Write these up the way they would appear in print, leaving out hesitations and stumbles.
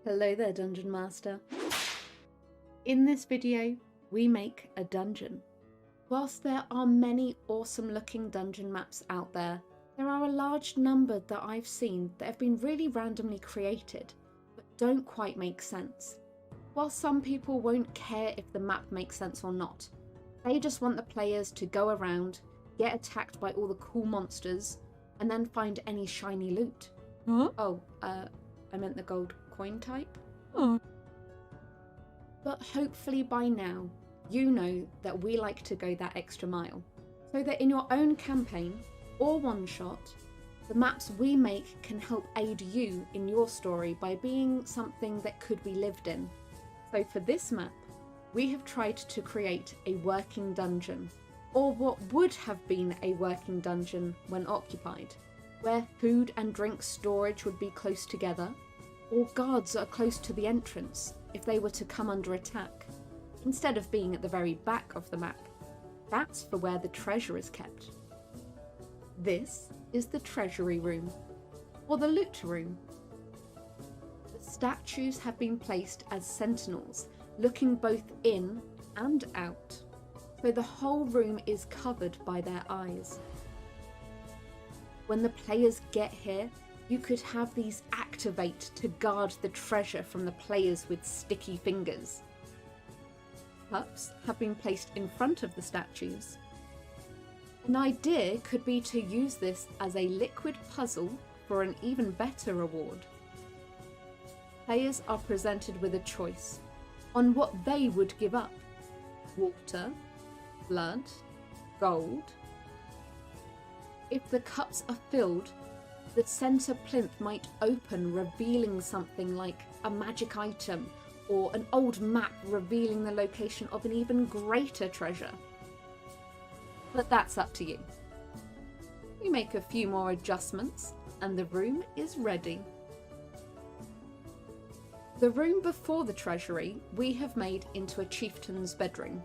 Hello there, Dungeon Master. In this video, we make a dungeon. Whilst there are many awesome looking dungeon maps out there are a large number that I've seen that have been really randomly created, but don't quite make sense. While some people won't care if the map makes sense or not, they just want the players to go around, get attacked by all the cool monsters, and then find any shiny loot. Huh? Oh, I meant the gold coin type. Oh. But hopefully by now, you know that we like to go that extra mile. So that in your own campaign, or one-shot, the maps we make can help aid you in your story by being something that could be lived in. So for this map, we have tried to create a working dungeon, or what would have been a working dungeon when occupied, where food and drink storage would be close together, or guards are close to the entrance if they were to come under attack, instead of being at the very back of the map. That's for where the treasure is kept. This is the treasury room, or the loot room. The statues have been placed as sentinels, looking both in and out, so the whole room is covered by their eyes. When the players get here, you could have these activate to guard the treasure from the players with sticky fingers. Cups have been placed in front of the statues. An idea could be to use this as a liquid puzzle for an even better reward. Players are presented with a choice on what they would give up: water, blood, gold. If the cups are filled, the centre plinth might open, revealing something like a magic item or an old map revealing the location of an even greater treasure. But that's up to you. We make a few more adjustments and the room is ready. The room before the treasury we have made into a chieftain's bedroom.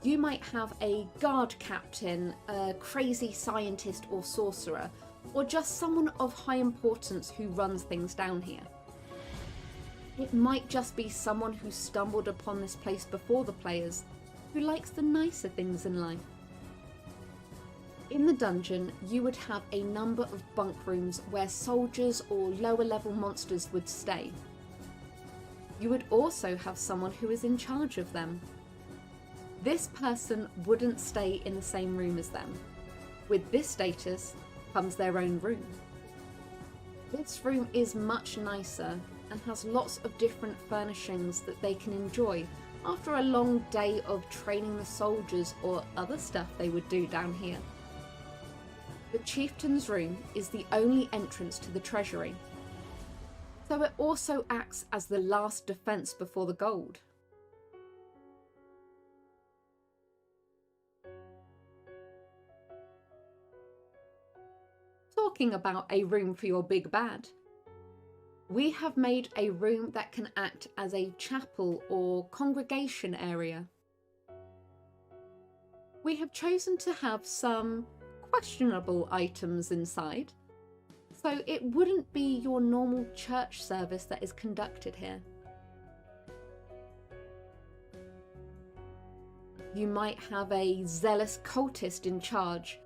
You might have a guard captain, a crazy scientist or sorcerer, or just someone of high importance who runs things down here. It might just be someone who stumbled upon this place before the players, who likes the nicer things in life. In the dungeon, you would have a number of bunk rooms where soldiers or lower level monsters would stay. You would also have someone who is in charge of them. This person wouldn't stay in the same room as them. With this status comes their own room. This room is much nicer and has lots of different furnishings that they can enjoy after a long day of training the soldiers or other stuff they would do down here. The chieftain's room is the only entrance to the treasury, so it also acts as the last defense before the gold. Talking about a room for your big bad, we have made a room that can act as a chapel or congregation area. We have chosen to have some questionable items inside, so it wouldn't be your normal church service that is conducted here. You might have a zealous cultist in charge,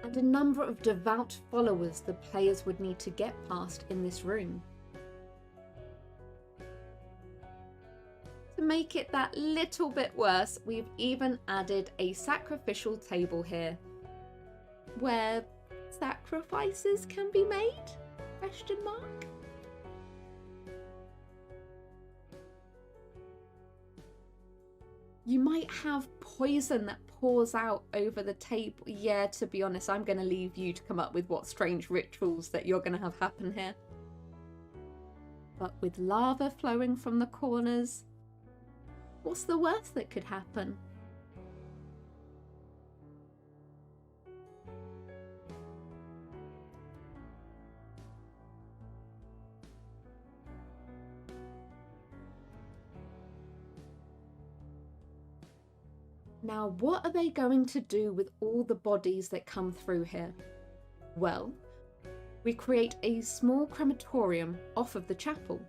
and a number of devout followers the players would need to get past in this room. To make it that little bit worse, we've even added a sacrificial table here, where sacrifices can be made? Question mark? You might have poison that pours out over the table. Yeah, to be honest, I'm going to leave you to come up with what strange rituals that you're going to have happen here. But with lava flowing from the corners, what's the worst that could happen? Now, what are they going to do with all the bodies that come through here? Well, We create a small crematorium off of the chapel.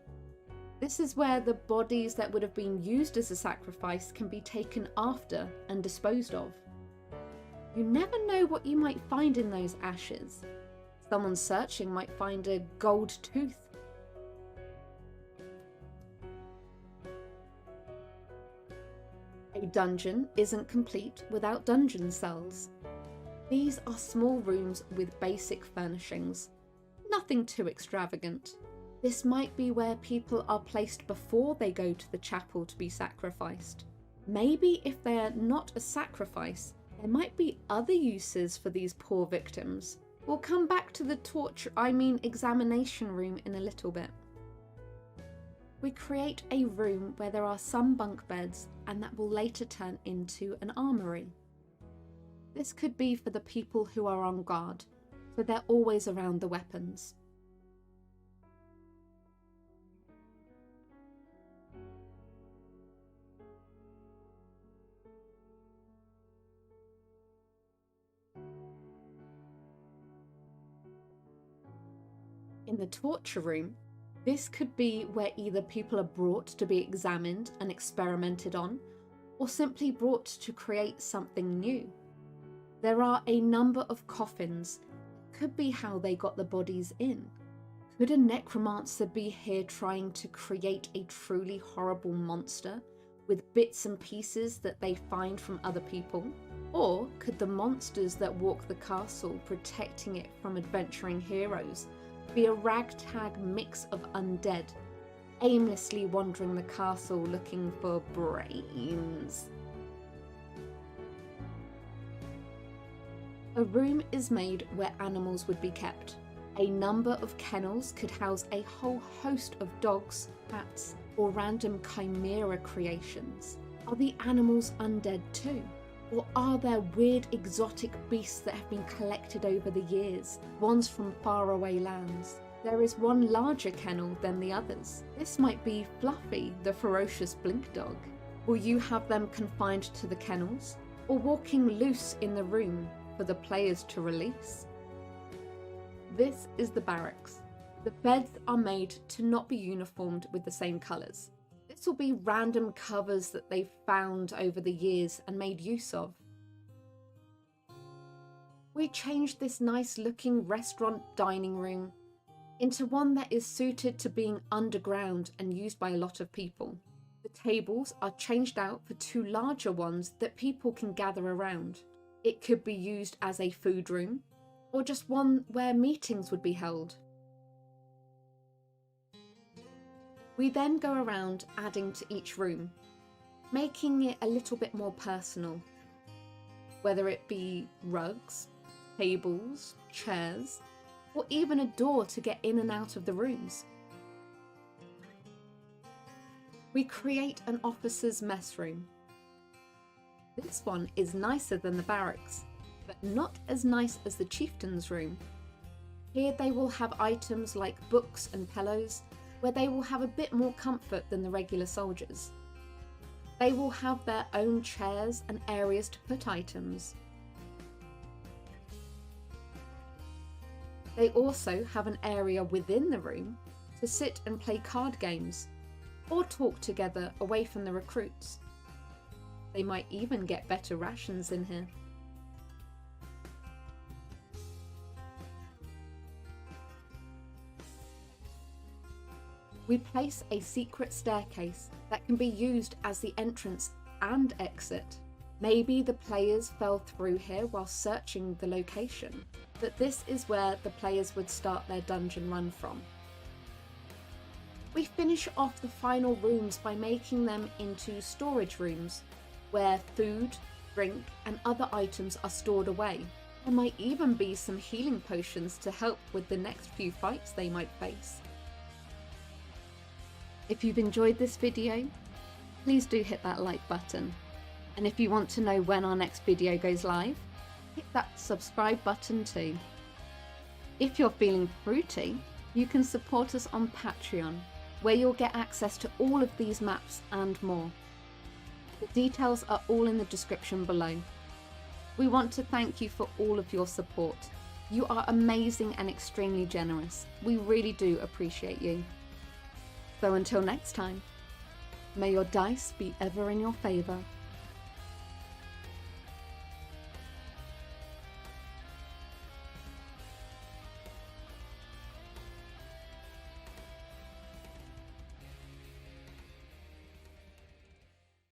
This is where the bodies that would have been used as a sacrifice can be taken after and disposed of. You never know what you might find in those ashes. Someone searching might find a gold tooth. A dungeon isn't complete without dungeon cells. These are small rooms with basic furnishings, nothing too extravagant. This might be where people are placed before they go to the chapel to be sacrificed. Maybe if they're not a sacrifice, there might be other uses for these poor victims. We'll come back to the examination room in a little bit. We create a room where there are some bunk beds and that will later turn into an armory. This could be for the people who are on guard, so they're always around the weapons. In the torture room, this could be where either people are brought to be examined and experimented on, or simply brought to create something new. There are a number of coffins. Could be how they got the bodies in. Could a necromancer be here trying to create a truly horrible monster with bits and pieces that they find from other people? Or could the monsters that walk the castle protecting it from adventuring heroes be a ragtag mix of undead, aimlessly wandering the castle looking for brains? A room is made where animals would be kept. A number of kennels could house a whole host of dogs, cats, or random chimera creations. Are the animals undead too? Or are there weird exotic beasts that have been collected over the years, ones from faraway lands? There is one larger kennel than the others. This might be Fluffy, the ferocious blink dog. Will you have them confined to the kennels, or walking loose in the room for the players to release? This is the barracks. The beds are made to not be uniformed with the same colours. This will be random covers that they've found over the years and made use of. We changed this nice looking restaurant dining room into one that is suited to being underground and used by a lot of people. The tables are changed out for two larger ones that people can gather around. It could be used as a food room, or just one where meetings would be held. We then go around adding to each room, making it a little bit more personal, whether it be rugs, tables, chairs, or even a door to get in and out of the rooms. We create an officer's mess room. This one is nicer than the barracks, but not as nice as the chieftain's room. Here they will have items like books and pillows, where they will have a bit more comfort than the regular soldiers. They will have their own chairs and areas to put items. They also have an area within the room to sit and play card games, or talk together away from the recruits. They might even get better rations in here. We place a secret staircase that can be used as the entrance and exit. Maybe the players fell through here while searching the location, but this is where the players would start their dungeon run from. We finish off the final rooms by making them into storage rooms, where food, drink, and other items are stored away. There might even be some healing potions to help with the next few fights they might face. If you've enjoyed this video, please do hit that like button. And if you want to know when our next video goes live, hit that subscribe button too. If you're feeling fruity, you can support us on Patreon, where you'll get access to all of these maps and more. The details are all in the description below. We want to thank you for all of your support. You are amazing and extremely generous. We really do appreciate you. So until next time, may your dice be ever in your favor.